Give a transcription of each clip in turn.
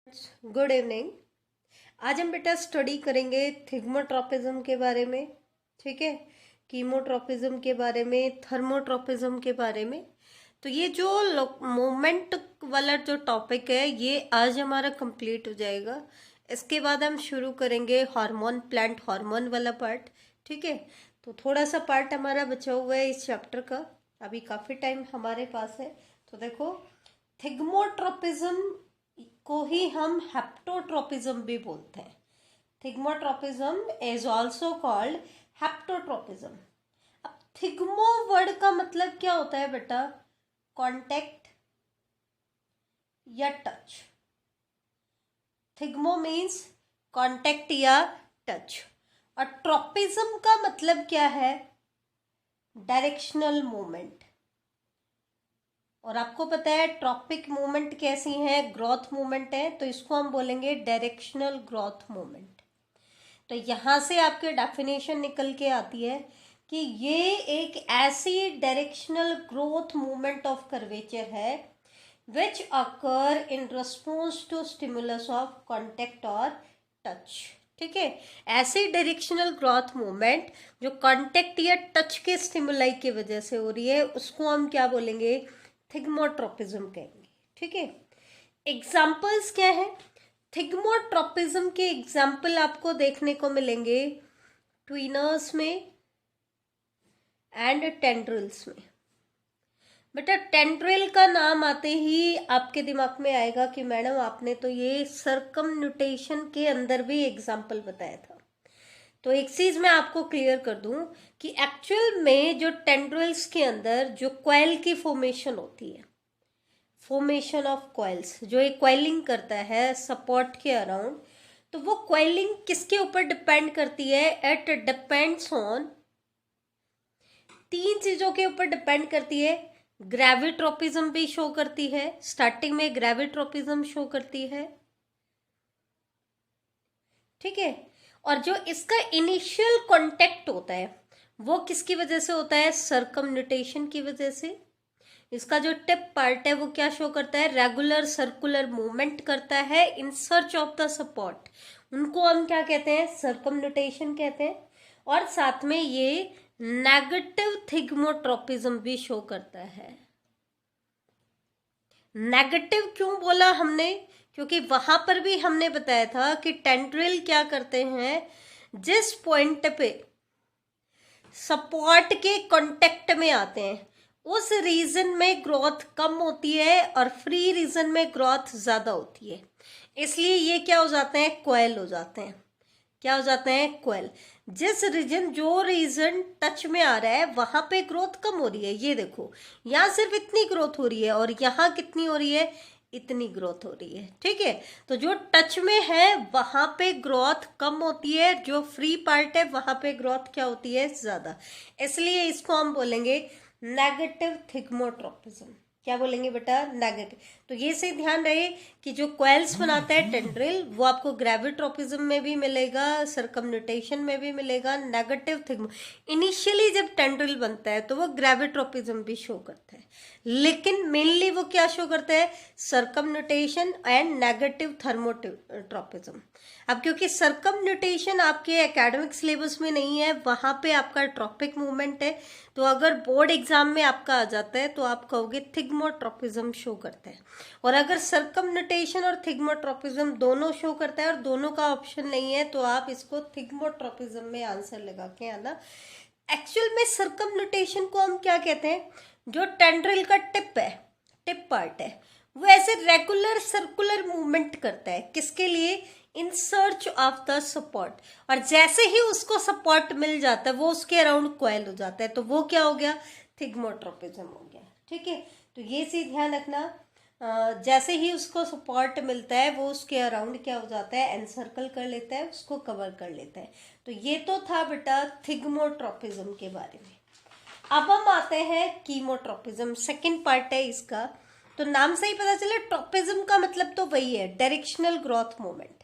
Good evening. आज हम बेटा स्टडी करेंगे थिग्मोट्रोपिज्म के बारे में। ठीक है, कीमोट्रोपिज्म के बारे में, थर्मोट्रोपिज्म के बारे में। तो ये जो मोमेंट वाला जो टॉपिक है ये आज हमारा कंप्लीट हो जाएगा। इसके बाद हम शुरू करेंगे हार्मोन, प्लांट हार्मोन वाला पार्ट। ठीक है, तो थोड़ा सा पार्ट हमारा बचा हुआ है इस चैप्टर का, अभी काफ़ी टाइम हमारे पास है। तो देखो, थिग्मोट्रोपिज्म को ही हम हेप्टोट्रोपिज्म भी बोलते हैं। Thigmotropism is also called haptotropism. अब थिग्मो वर्ड का मतलब क्या होता है बेटा? कांटेक्ट या टच। थिग्मो मीन्स कांटेक्ट या टच, और ट्रोपिज्म का मतलब क्या है? Directional movement. और आपको पता है ट्रॉपिक मूवमेंट कैसी है? ग्रोथ मूवमेंट है, तो इसको हम बोलेंगे डायरेक्शनल ग्रोथ मूवमेंट। तो यहां से आपके डेफिनेशन निकल के आती है कि ये एक ऐसी directional growth movement of curvature है which occur in response to stimulus of contact or touch. ठीक है, ऐसी डायरेक्शनल ग्रोथ मूवमेंट जो कांटेक्ट या टच के स्टिमुलाई की वजह से हो रही है उसको हम क्या बोलेंगे? थिग्मोट्रोपिज्म कहेंगे। ठीक है, एग्जाम्पल्स क्या है? थिग्मोट्रोपिज्म के एग्जाम्पल आपको देखने को मिलेंगे ट्विनर्स में एंड टेंड्रिल्स में। बेटा टेंड्रिल का नाम आते ही आपके दिमाग में आएगा कि मैडम आपने तो ये सर्कमन्यूटेशन के अंदर भी एग्जाम्पल बताया था। तो एक चीज मैं आपको क्लियर कर दूं कि एक्चुअल में जो टेंड्रिल्स के अंदर जो क्वाइल की फॉर्मेशन होती है, फॉर्मेशन ऑफ क्वाइल्स, जो एक क्वाइलिंग करता है सपोर्ट के अराउंड, तो वो क्वाइलिंग किसके ऊपर डिपेंड करती है? इट डिपेंड्स ऑन तीन चीजों के ऊपर डिपेंड करती है। ग्रेविट्रोपिज्म भी शो करती है, स्टार्टिंग में ग्रेविट्रोपिज्म शो करती है। ठीक है, और जो इसका इनिशियल कांटेक्ट होता है वो किसकी वजह से होता है? सर्कमन्यूटेशन की वजह से। इसका जो टिप पार्ट है वो क्या शो करता है? रेगुलर सर्कुलर मूवमेंट करता है in search of the support. उनको हम क्या कहते हैं? सर्कमन्यूटेशन कहते हैं। और साथ में ये नेगेटिव थिग्मोट्रोपिज्म भी शो करता है। नेगेटिव क्यों बोला हमने? क्योंकि वहां पर भी हमने बताया था कि टेंड्रिल क्या करते हैं, जिस पॉइंट पे सपोर्ट के कांटेक्ट में आते हैं उस रीजन में ग्रोथ कम होती है और फ्री रीजन में ग्रोथ ज्यादा होती है। इसलिए ये क्या हो जाते हैं? क्वाइल हो जाते हैं। क्या हो जाते हैं? क्वाइल। जिस रीजन, जो रीजन टच में आ रहा है वहां पे ग्रोथ कम हो रही है। ये देखो, यहाँ सिर्फ इतनी ग्रोथ हो रही है और यहाँ कितनी हो रही है? इतनी ग्रोथ हो रही है। ठीक है, तो जो टच में है वहां पे ग्रोथ कम होती है, जो फ्री पार्ट है वहां पे ग्रोथ क्या होती है? ज्यादा। इसलिए इसको हम बोलेंगे नेगेटिव थिग्मोट्रोपिज्म। क्या बोलेंगे बेटा? नेगेटिव। तो ये से ध्यान रहे कि जो क्वेल्स बनाता है टेंड्रिल वो आपको ग्रेविट्रोपिज्म में भी मिलेगा, सर्कमन्यूटेशन में भी मिलेगा। नेगेटिव थिग्मो, इनिशियली जब टेंड्रिल बनता है तो वो ग्रेविट्रोपिज्म भी शो करता है, लेकिन मेनली वो क्या शो करता है? सर्कमन्यूटेशन एंड नेगेटिव थर्मोट्रोपिज्म। अब क्योंकि सर्कमन्यूटेशन आपके एकेडमिक सिलेबस में नहीं है, वहां पे आपका ट्रॉपिक मूवमेंट है, तो अगर बोर्ड एग्जाम में आपका आ जाता है तो आप कहोगे थिग्मोट्रोपिज्म शो करता है। और अगर सर्कमन्यूटेशन और थिग्मोट्रोपिज्म दोनों शो करता है और दोनों का ऑप्शन नहीं है तो आप इसको थिग्मोट्रोपिज्म में आंसर लगा के आना। एक्चुअल में सर्कमन्यूटेशन को हम क्या कहते हैं? जो टेंड्रिल का टिप है, टिप पार्ट है, वो ऐसे रेगुलर सर्कुलर मूवमेंट करता है। किसके लिए? In search of the support. और जैसे ही उसको सपोर्ट मिल जाता है वो उसके अराउंड क्वाइल हो जाता है, तो वो क्या हो गया? थिग्मोट्रोपिज्म हो गया। ठीक है, तो ये चीज ध्यान रखना, जैसे ही उसको सपोर्ट मिलता है वो उसके अराउंड क्या हो जाता है? एनसर्कल कर लेता है, उसको कवर कर लेता है। तो ये तो था बेटा थिग्मोट्रोपिज्म के बारे में। अब हम आते हैं कीमोट्रोपिज्म, सेकंड पार्ट है इसका। तो नाम से ही पता चले ट्रोपिज्म का मतलब तो वही है, directional growth movement.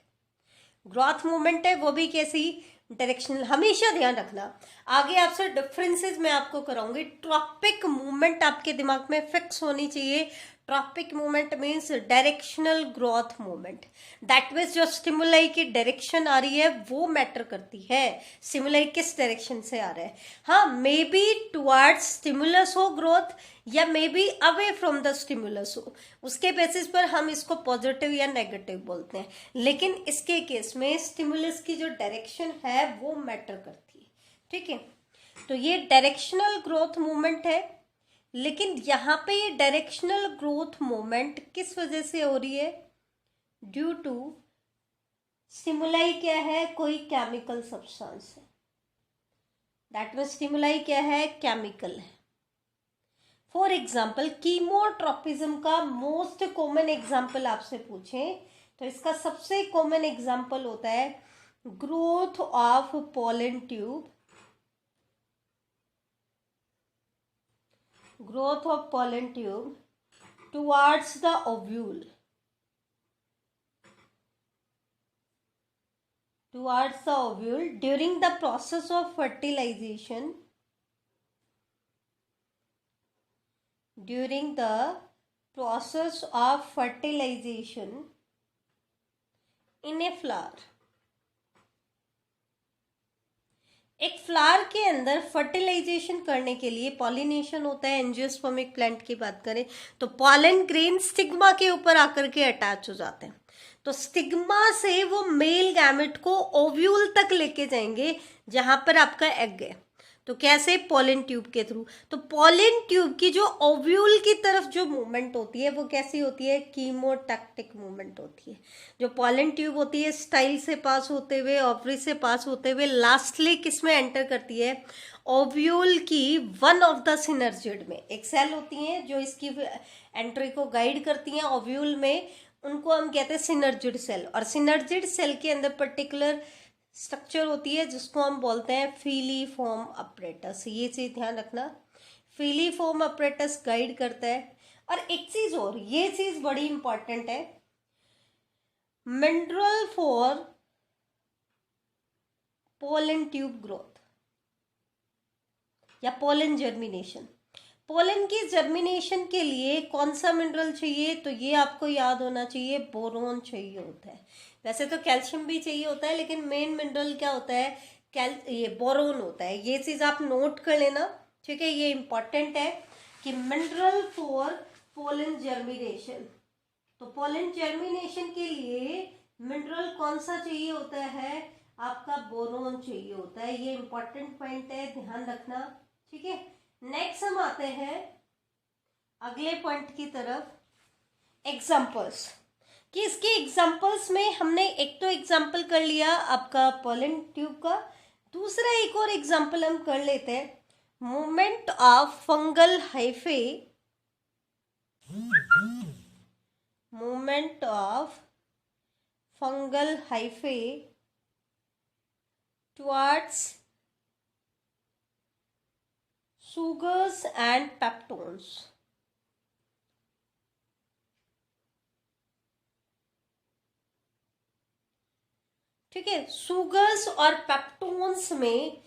Growth movement है वो भी कैसी? डायरेक्शनल। हमेशा ध्यान रखना, आगे आपसे डिफरेंसेस मैं आपको कराऊंगी। ट्रॉपिक मूवमेंट आपके दिमाग में फिक्स होनी चाहिए। Tropic movement means directional growth movement. That means जो स्टिमुलाई की डायरेक्शन आ रही है वो मैटर करती है, स्टिमुलाई किस डायरेक्शन से आ रहा है। हाँ, मे बी टुवर्ड्स स्टिमुलस हो ग्रोथ, या may be away from the stimulus हो, उसके बेसिस पर हम इसको पॉजिटिव या नेगेटिव बोलते हैं। लेकिन इसके केस में स्टिमुलस की जो डायरेक्शन है वो मैटर करती है, ठीक है। तो ये डायरेक्शनल ग्रोथ मूवमेंट है, लेकिन यहाँ पे ये डायरेक्शनल ग्रोथ मूवमेंट किस वजह से हो रही है? ड्यू टू स्टिमुलाई क्या है? कोई केमिकल सब्सटेंस है। दैट मीन्स स्टिमुलाई क्या है? केमिकल है। फॉर एग्जाम्पल कीमोट्रोपिज्म का मोस्ट कॉमन एग्जाम्पल आपसे पूछें तो इसका सबसे कॉमन एग्जाम्पल होता है growth of pollen tube, growth of pollen tube towards the ovule, during the process of fertilization, in a flower। एक फ्लावर के अंदर फर्टिलाइजेशन करने के लिए पॉलिनेशन होता है। एंजियोस्पर्मिक प्लांट की बात करें तो पॉलन ग्रेन स्टिग्मा के ऊपर आकर के अटैच हो जाते हैं, तो स्टिग्मा से वो मेल गैमेट को ओव्यूल तक लेके जाएंगे जहां पर आपका एग है। तो कैसे? पॉलन ट्यूब के थ्रू। तो पॉलन ट्यूब की जो ओव्यूल की तरफ जो मूवमेंट होती है वो कैसी होती है? कीमोटैक्टिक मूवमेंट होती है। जो पॉलन ट्यूब होती है स्टाइल से पास होते हुए, ओवरी से पास होते हुए लास्टली किस में एंटर करती है? ओव्यूल की वन ऑफ द सिनर्जिड में। एक सेल होती हैं जो इसकी एंट्री को गाइड करती हैं ओव्यूल में, उनको हम कहते हैं सिनर्जिड सेल। और सिनर्जिड सेल के अंदर पर्टिकुलर स्ट्रक्चर होती है जिसको हम बोलते हैं फीलीफॉर्म अपरेटस। ये चीज ध्यान रखना, फीलीफॉर्म अपरेटस गाइड करता है। और एक चीज और, ये चीज बड़ी इंपॉर्टेंट है, mineral for pollen tube growth या पोलन जर्मिनेशन। पोलन की जर्मिनेशन के लिए कौन सा मिनरल चाहिए? तो ये आपको याद होना चाहिए, बोरोन चाहिए होता है। वैसे तो कैल्शियम भी चाहिए होता है, लेकिन मेन मिनरल क्या होता है? ये बोरोन होता है। ये चीज आप नोट कर लेना, ठीक है। ये इंपॉर्टेंट है कि मिनरल फॉर पोलन जर्मिनेशन। तो पोलन जर्मिनेशन के लिए मिनरल कौन सा चाहिए होता है? आपका बोरोन चाहिए होता है। ये इंपॉर्टेंट पॉइंट है, ध्यान रखना, ठीक है। नेक्स्ट हम आते हैं अगले पॉइंट की तरफ, एग्जाम्पल्स। कि इसके एग्जाम्पल्स में हमने एक तो एग्जाम्पल कर लिया आपका पोलन ट्यूब का, दूसरा एक और एग्जाम्पल हम कर लेते हैं, movement of fungal hyphae, movement of fungal hyphae towards sugars and peptones। ठीक है, सुगर्स और पेप्टोन्स में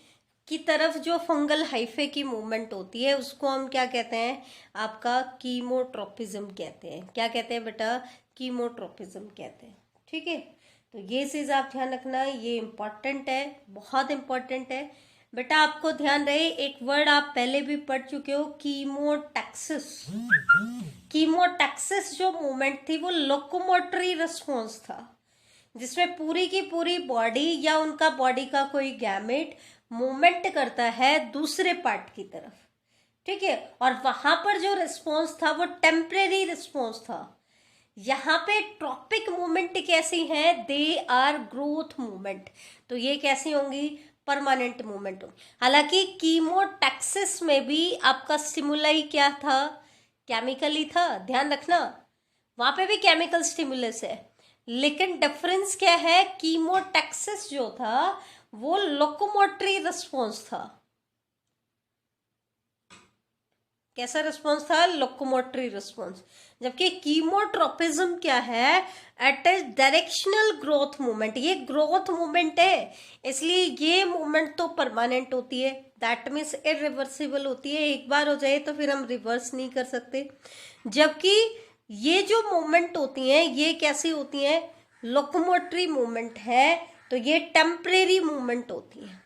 की तरफ जो फंगल हाइफे की मूवमेंट होती है उसको हम क्या कहते हैं? आपका कीमोट्रोपिज्म कहते हैं। क्या कहते हैं बेटा? कीमोट्रोपिज्म कहते हैं, ठीक है। तो ये चीज आप ध्यान रखना, ये इंपॉर्टेंट है, बहुत इंपॉर्टेंट है बेटा। आपको ध्यान रहे, एक वर्ड आप पहले भी पढ़ चुके हो, कीमोटैक्सिस। कीमोटैक्सिस जो मूवमेंट थी वो लोकोमोटरी रिस्पॉन्स था, जिसमें पूरी की पूरी बॉडी या उनका बॉडी का कोई गैमेट मूवमेंट करता है दूसरे पार्ट की तरफ, ठीक है। और वहां पर जो रिस्पॉन्स था वो टेम्परेरी रिस्पॉन्स था। यहाँ पे ट्रॉपिक मूवमेंट कैसी है? They are growth movement. तो ये कैसी होंगी? परमानेंट मूवमेंट होगी। हालांकि कीमोटैक्सिस में भी आपका स्टिमुलाई क्या था? केमिकली था, ध्यान रखना, वहां पे भी केमिकल स्टिमुलस है, लेकिन डिफरेंस क्या है? कीमोटैक्सिस जो था वो लोकोमोटरी रिस्पॉन्स था। कैसा रिस्पॉन्स था? Locomotory response. जबकि कीमोट्रोपिज्म क्या है? एट ए डायरेक्शनल ग्रोथ मूवमेंट। ये ग्रोथ मूवमेंट है, इसलिए ये मूवमेंट तो परमानेंट होती है, दैट मीन्स इरिवर्सिबल होती है। एक बार हो जाए तो फिर हम रिवर्स नहीं कर सकते। जबकि ये जो मूवमेंट होती हैं ये कैसी होती हैं, लोकोमोटरी मूवमेंट है, तो ये टेम्परेरी मूवमेंट होती है।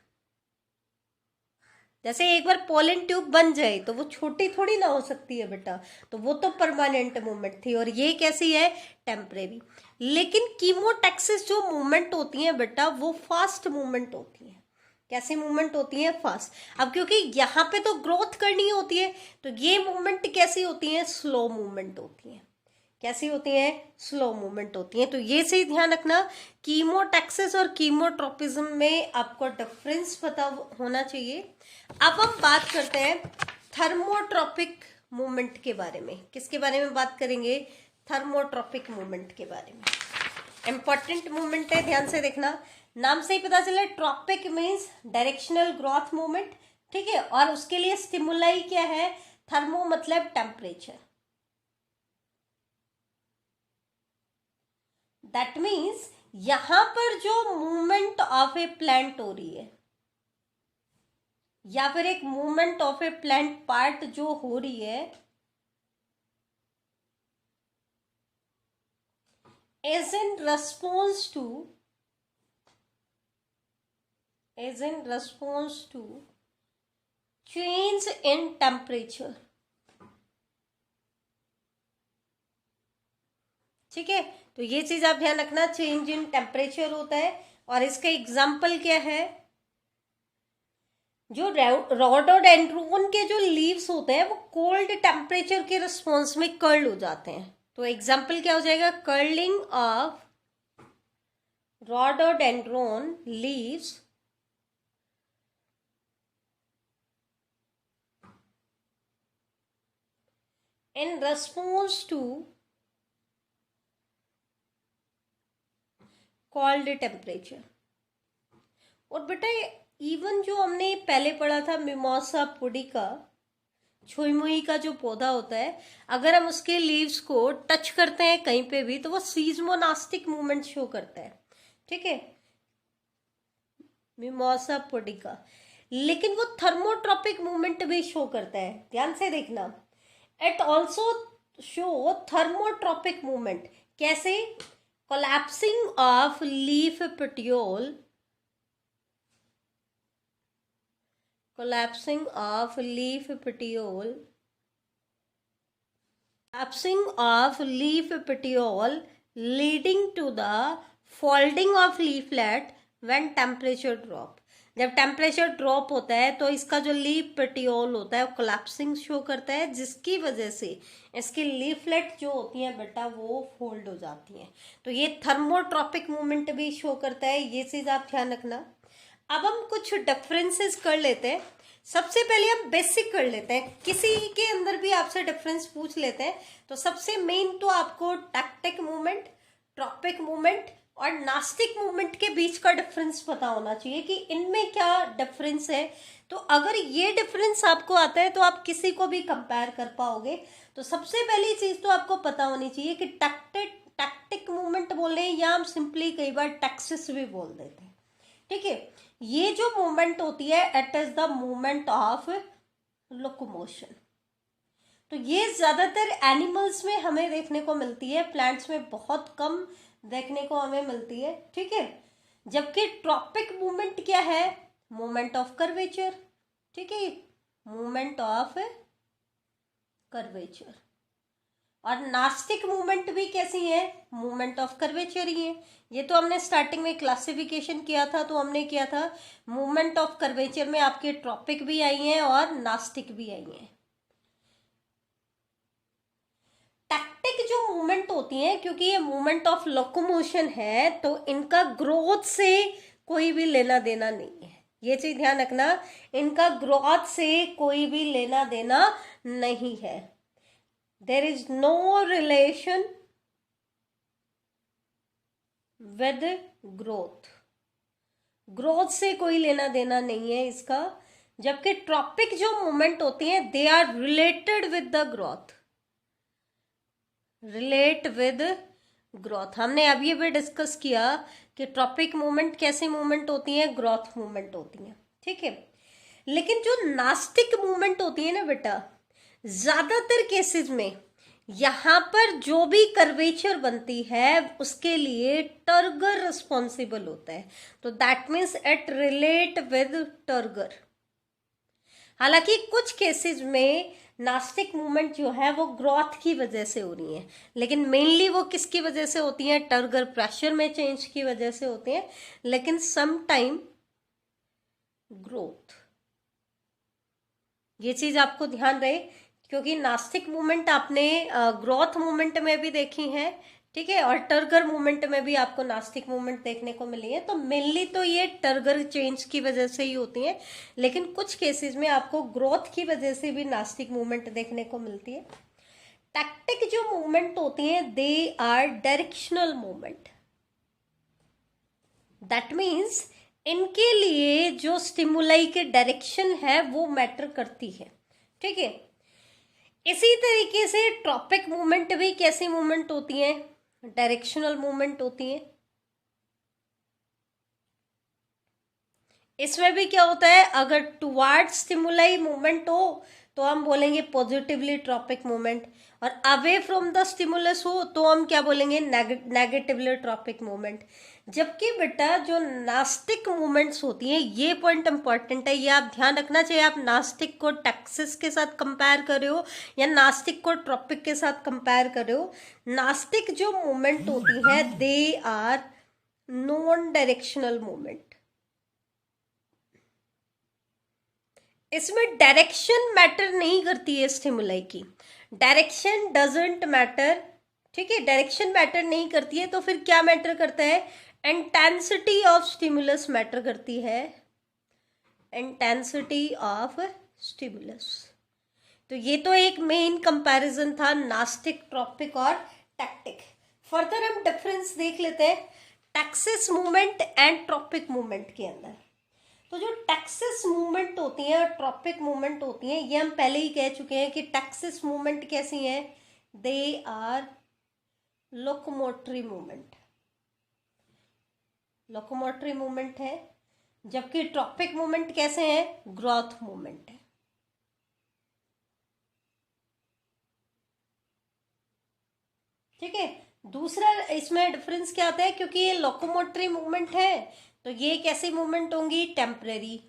जैसे एक बार पोलन ट्यूब बन जाए तो वो छोटी थोड़ी ना हो सकती है बेटा, तो वो तो परमानेंट मूवमेंट थी, और ये कैसी है, टेम्परेरी। लेकिन कीमोटैक्सिस जो मूवमेंट होती है बेटा वो फास्ट मूवमेंट होती है। कैसी मूवमेंट होती है, फास्ट। अब क्योंकि यहाँ पे तो ग्रोथ करनी होती है, तो ये मूवमेंट कैसी होती है, स्लो मूवमेंट होती है। कैसी होती है, स्लो मूवमेंट होती है। तो ये सही ध्यान रखना, कीमोटैक्सिस और कीमोट्रोपिज्म में आपको डिफरेंस पता होना चाहिए। अब हम बात करते हैं थर्मोट्रॉपिक मूवमेंट के बारे में। किसके बारे में बात करेंगे, थर्मोट्रॉपिक मूवमेंट के बारे में। इंपॉर्टेंट मूवमेंट है, ध्यान से देखना। नाम से ही पता चला, tropic means directional growth movement, ठीक है। और उसके लिए स्टिमुलाई क्या है, थर्मो मतलब टेम्परेचर। दैट मीन्स यहां पर जो मूवमेंट ऑफ ए प्लांट हो रही है, या फिर एक movement of A plant part जो हो रही है, is in response to change in temperature, ठीक है। तो ये चीज आप ध्यान रखना, चेंज इन टेम्परेचर होता है। और इसका एग्जाम्पल क्या है, जो रोडोडेंड्रोन के जो लीव्स होते हैं वो कोल्ड टेम्परेचर के रिस्पॉन्स में कर्ल हो जाते हैं। तो एग्जाम्पल क्या हो जाएगा, curling of rhododendron leaves in response to cold temperature। और बेटा इवन जो हमने पहले पढ़ा था मिमोसा पुडिका, छुई मुई का जो पौधा होता है, अगर हम उसके लीव्स को टच करते हैं कहीं पे भी तो वो सीजमोनास्टिक मूवमेंट शो करता है, ठीक है, मिमोसा पुडिका। लेकिन वो थर्मोट्रॉपिक मूवमेंट भी शो करता है, ध्यान से देखना। It also show thermotropic movement. कैसे, collapsing of leaf petiole, collapsing of leaf petiole, leading to the folding of leaflet when temperature drop। जब टेम्परेचर ड्रॉप होता है तो इसका जो लीफ पेटियोल होता है वो कोलैप्सिंग शो करता है, जिसकी वजह से इसकी लीफलेट जो होती हैं बेटा वो फोल्ड हो जाती हैं। तो ये थर्मोट्रॉपिक मूवमेंट भी शो करता है, ये चीज आप ध्यान रखना। अब हम कुछ डिफरेंसेस कर लेते हैं। सबसे पहले हम बेसिक कर लेते हैं, किसी के अंदर भी आपसे डिफरेंस पूछ लेते हैं तो सबसे मेन तो आपको टैक्टिक मूवमेंट, ट्रॉपिक मूवमेंट और नास्टिक मूवमेंट के बीच का डिफरेंस पता होना चाहिए कि इनमें क्या डिफरेंस है। तो अगर ये डिफरेंस आपको आता है तो आप किसी को भी कंपेयर कर पाओगे। तो सबसे पहली चीज तो आपको पता होनी चाहिए कि टैक्टिक मूवमेंट बोल रहे हैं या हम सिंपली कई बार टैक्सिस भी बोल देते हैं, ठीक है। ये जो मूवमेंट होती है it is the movement of locomotion. तो ये ज्यादातर एनिमल्स में हमें देखने को मिलती है, प्लांट्स में बहुत कम देखने को हमें मिलती है, ठीक है। जबकि ट्रॉपिक मूवमेंट क्या है, मूवमेंट ऑफ कर्वेचर, ठीक है, मूवमेंट ऑफ कर्वेचर। और नास्टिक मूवमेंट भी कैसी है, मूवमेंट ऑफ कर्वेचर ही है। ये तो हमने स्टार्टिंग में क्लासिफिकेशन किया था, तो हमने किया था मूवमेंट ऑफ कर्वेचर में आपके ट्रॉपिक भी आई हैं और नास्टिक भी आई हैं। टैक्टिक जो मूवमेंट होती हैं, क्योंकि ये मूवमेंट ऑफ लोकोमोशन है तो इनका ग्रोथ से कोई भी लेना देना नहीं है, ये चीज ध्यान रखना। इनका ग्रोथ से कोई भी लेना देना नहीं है। There is no relation with growth। Growth से कोई लेना देना नहीं है इसका। जबकि ट्रॉपिक जो मूवमेंट होती हैं they are related with the growth, relate with growth. हमने अभी भी डिस्कस किया कि ट्रॉपिक मूवमेंट कैसी मूवमेंट होती है, ग्रोथ मूवमेंट होती है, ठीक है। लेकिन जो नास्टिक मूवमेंट होती है ना बेटा, ज्यादातर केसेस में यहां पर जो भी कर्वेचर बनती है उसके लिए टर्गर रिस्पॉन्सिबल होता है, तो that means it relate with turgor. हालांकि कुछ केसेस में नास्टिक मूवमेंट जो है वो ग्रोथ की वजह से हो रही है, लेकिन मेनली वो किसकी वजह से होती है, टर्गर प्रेशर में चेंज की वजह से होती है, लेकिन सम टाइम ग्रोथ। ये चीज आपको ध्यान रहे, क्योंकि नास्टिक मूवमेंट आपने ग्रोथ मूवमेंट में भी देखी है, ठीक है, और टर्गर मूवमेंट में भी आपको नास्टिक मूवमेंट देखने को मिली है। तो मेनली तो ये टर्गर चेंज की वजह से ही होती है, लेकिन कुछ केसेस में आपको ग्रोथ की वजह से भी नास्टिक मूवमेंट देखने को मिलती है। टैक्टिक जो मूवमेंट होती है they are directional movement, that means इनके लिए जो स्टिमुलाई के डायरेक्शन है वो मैटर करती है, ठीक है। इसी तरीके से ट्रॉपिक मूवमेंट भी कैसी मूवमेंट होती है, डायरेक्शनल मूवमेंट होती है। इसमें भी क्या होता है, अगर टुवार्ड स्टिमुलाई मूवमेंट हो तो हम बोलेंगे पॉजिटिवली ट्रॉपिक मूवमेंट, और अवे फ्रॉम द स्टिमुलस हो तो हम क्या बोलेंगे, नेगेटिवली ट्रॉपिक मूवमेंट। जबकि बेटा जो नास्टिक मूवमेंट्स होती हैं, ये पॉइंट इंपॉर्टेंट है, ये आप ध्यान रखना चाहिए। आप नास्टिक को टैक्सिस के साथ कंपेयर कर रहे हो या नास्टिक को ट्रॉपिक के साथ कंपेयर कर रहे हो, नास्टिक जो मूवमेंट होती है they are non directional movement. इसमें डायरेक्शन मैटर नहीं करती है स्टिमुलाई की, डायरेक्शन डजंट मैटर, ठीक है, डायरेक्शन मैटर नहीं करती है। तो फिर क्या मैटर करता है, इंटेंसिटी ऑफ स्टिमुलस मैटर करती है, इंटेंसिटी ऑफ स्टिमुलस। तो ये तो एक मेन कंपैरिजन था नास्टिक, ट्रॉपिक और टैक्टिक। फर्दर हम डिफरेंस देख लेते हैं taxis movement and tropic movement के अंदर। तो जो टैक्सिस मूवमेंट होती है और ट्रॉपिक मूवमेंट होती है, ये हम पहले ही कह चुके हैं कि टैक्सिस मूवमेंट कैसी है, they are locomotory movement, locomotory movement है। जबकि ट्रॉपिक मूवमेंट कैसे है, ग्रोथ मूवमेंट है, ठीक है। दूसरा इसमें डिफरेंस क्या आता है, क्योंकि ये लोकोमोटरी मूवमेंट है तो ये कैसी मूवमेंट होंगी, टेम्परेरी।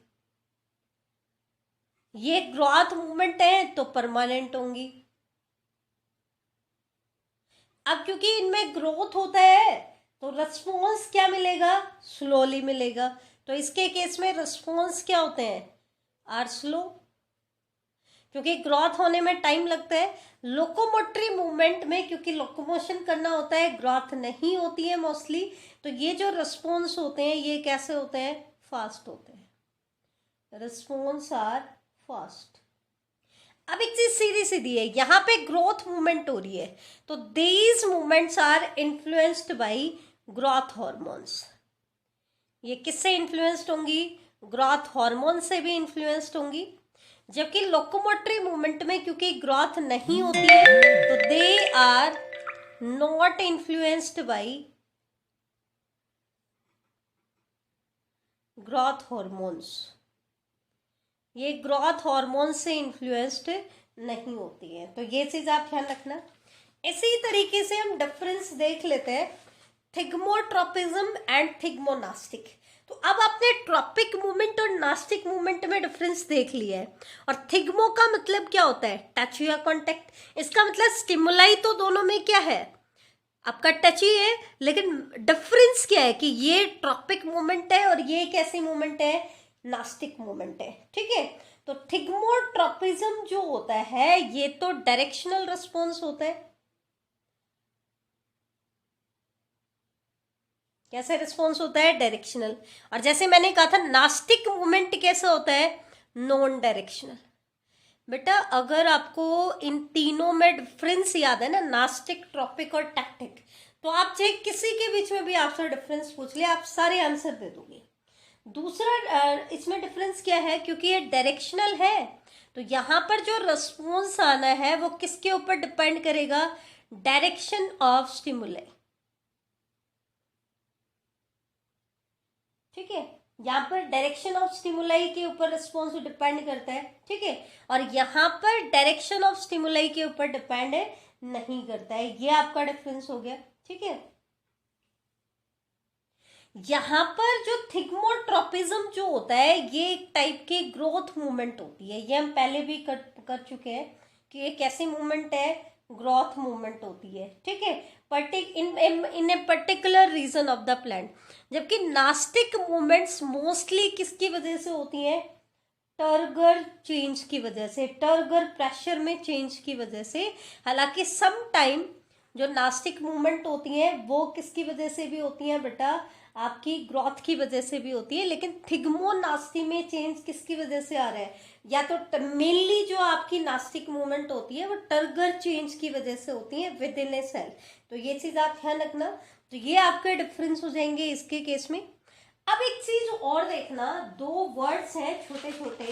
ये ग्रोथ मूवमेंट है तो परमानेंट होंगी। अब क्योंकि इनमें ग्रोथ होता है तो रिस्पॉन्स क्या मिलेगा, स्लोली मिलेगा। तो इसके केस में रिस्पॉन्स क्या होते हैं, आर स्लो, क्योंकि ग्रोथ होने में टाइम लगता है। लोकोमोटरी मूवमेंट में क्योंकि लोकोमोशन करना होता है, ग्रोथ नहीं होती है मोस्टली, तो ये जो रिस्पॉन्स होते हैं ये कैसे होते हैं, फास्ट होते हैं, रिस्पॉन्स आर फास्ट। अब एक चीज सीधी सीधी है, यहां पे ग्रोथ मूवमेंट हो रही है तो these movements are influenced by growth hormones. ये किससे इन्फ्लुएंस्ड होंगी, ग्रोथ हार्मोन से भी इन्फ्लुएंस्ड होंगी। जबकि लोकोमोटरी मूवमेंट में क्योंकि ग्रोथ नहीं होती है तो they are not influenced by growth hormones, ये ग्रोथ हार्मोन से इन्फ्लुएंस्ड नहीं होती है। तो ये चीज आप ध्यान रखना। इसी तरीके से हम डिफरेंस देख लेते हैं थिग्मोट्रोपिज्म एंड थिग्मोनास्टिक। तो अब आपने ट्रॉपिक मूवमेंट और नास्टिक मूवमेंट में डिफरेंस देख लिया है। और थिग्मो का मतलब क्या होता है, टच या कॉन्टेक्ट। इसका मतलब स्टिमुलाई तो दोनों में क्या है, आपका टच ही है, लेकिन डिफरेंस क्या है कि ये ट्रॉपिक मूवमेंट है और ये कैसी मूवमेंट है, नास्टिक मूवमेंट है, ठीक है। तो थिग्मोट्रोपिज्म जो होता है ये तो डायरेक्शनल रिस्पॉन्स होता है। कैसे रिस्पॉन्स होता है, डायरेक्शनल। और जैसे मैंने कहा था नास्टिक मूवमेंट कैसा होता है, नॉन डायरेक्शनल। बेटा अगर आपको इन तीनों में डिफरेंस याद है ना, नास्टिक, ट्रॉपिक और टैक्टिक, तो आप चाहे किसी के बीच में भी आपसे डिफरेंस पूछ ले आप सारे आंसर दे दोगे। दूसरा इसमें डिफरेंस क्या है, क्योंकि ये डायरेक्शनल है तो यहां पर जो रिस्पॉन्स आना है वो किसके ऊपर डिपेंड करेगा, डायरेक्शन ऑफ स्टिमुलाई, ठीक है। यहाँ पर डायरेक्शन ऑफ स्टिमुलाई के ऊपर रिस्पॉन्स डिपेंड करता है, ठीक है। और यहाँ पर डायरेक्शन ऑफ स्टिमुलाई के ऊपर डिपेंड है नहीं करता है। ये आपका डिफरेंस हो गया, ठीक है। यहाँ पर जो थिग्मोट्रोपिज्म जो होता है ये एक टाइप की ग्रोथ मूवमेंट होती है। ये हम पहले भी कर चुके हैं कि ये कैसी मूवमेंट है, ग्रोथ मूवमेंट होती है, ठीक है, in a particular region of the plant. जबकि नास्टिक मूवमेंट्स मोस्टली किसकी वजह से होती हैं, टर्गर चेंज की वजह से, टर्गर प्रेशर में चेंज की वजह से। हालांकि सम टाइम जो नास्टिक मूवमेंट होती हैं वो किसकी वजह से भी होती हैं बेटा, आपकी ग्रोथ की वजह से भी होती है। लेकिन थिग्मोनास्टी में चेंज किसकी वजह से आ रहा है, या तो मेनली जो आपकी नास्टिक मूवमेंट होती है वो टर्गर चेंज की वजह से होती है विद इन ए सेल। तो ये चीज आप ध्यान रखना। तो ये आपके डिफरेंस हो जाएंगे इसके केस में। अब एक चीज और देखना, दो वर्ड्स हैं छोटे छोटे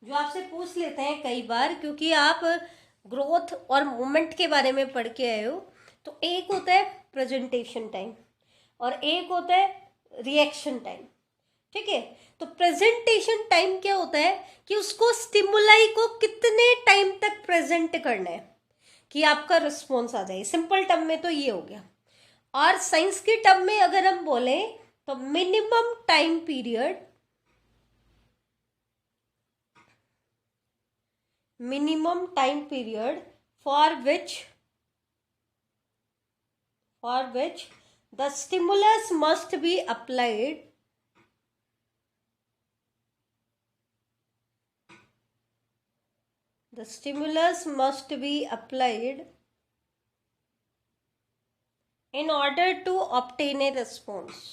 जो आपसे पूछ लेते हैं कई बार, क्योंकि आप ग्रोथ और मूवमेंट के बारे में पढ़ के आए हो। तो एक होता है प्रेजेंटेशन टाइम और एक होता है रिएक्शन टाइम, ठीक है। तो प्रेजेंटेशन टाइम क्या होता है कि उसको स्टिमुलाई को कितने टाइम तक प्रेजेंट करना है कि आपका रिस्पॉन्स आ जाए। सिंपल टर्म में तो ये हो गया। और साइंस के टर्म में अगर हम बोले तो minimum time period, minimum time period for which the stimulus must be applied in order to obtain a response.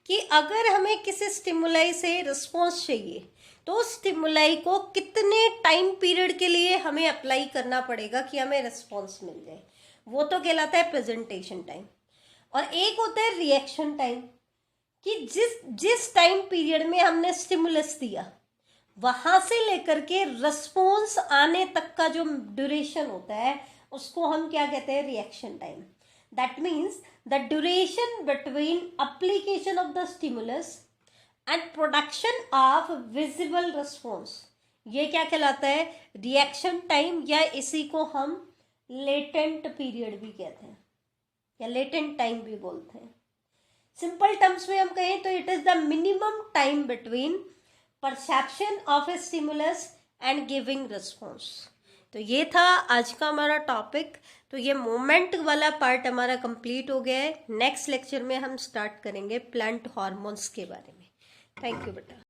कि अगर हमें किसी स्टिमुलाई से रिस्पॉन्स चाहिए तो स्टिमुलाई को कितने टाइम पीरियड के लिए हमें अप्लाई करना पड़ेगा कि हमें रिस्पॉन्स मिल जाए, वो तो कहलाता है प्रेजेंटेशन टाइम। और एक होता है रिएक्शन टाइम कि जिस टाइम पीरियड में हमने स्टिमुलस दिया वहां से लेकर के रिस्पॉन्स आने तक का जो ड्यूरेशन होता है उसको हम क्या कहते हैं, reaction time. That means the duration between application of the stimulus and production of visible response, ये क्या कहलाता है, रिएक्शन टाइम, या इसी को हम लेटेंट पीरियड भी कहते हैं या लेटेंट टाइम भी बोलते हैं। सिंपल टर्म्स में हम कहें तो it is the minimum time between perception of A stimulus and giving response. तो ये था आज का हमारा टॉपिक। तो ये मोमेंट वाला पार्ट हमारा कंप्लीट हो गया है। नेक्स्ट लेक्चर में हम स्टार्ट करेंगे प्लांट हार्मोन्स के बारे में। थैंक यू बेटा।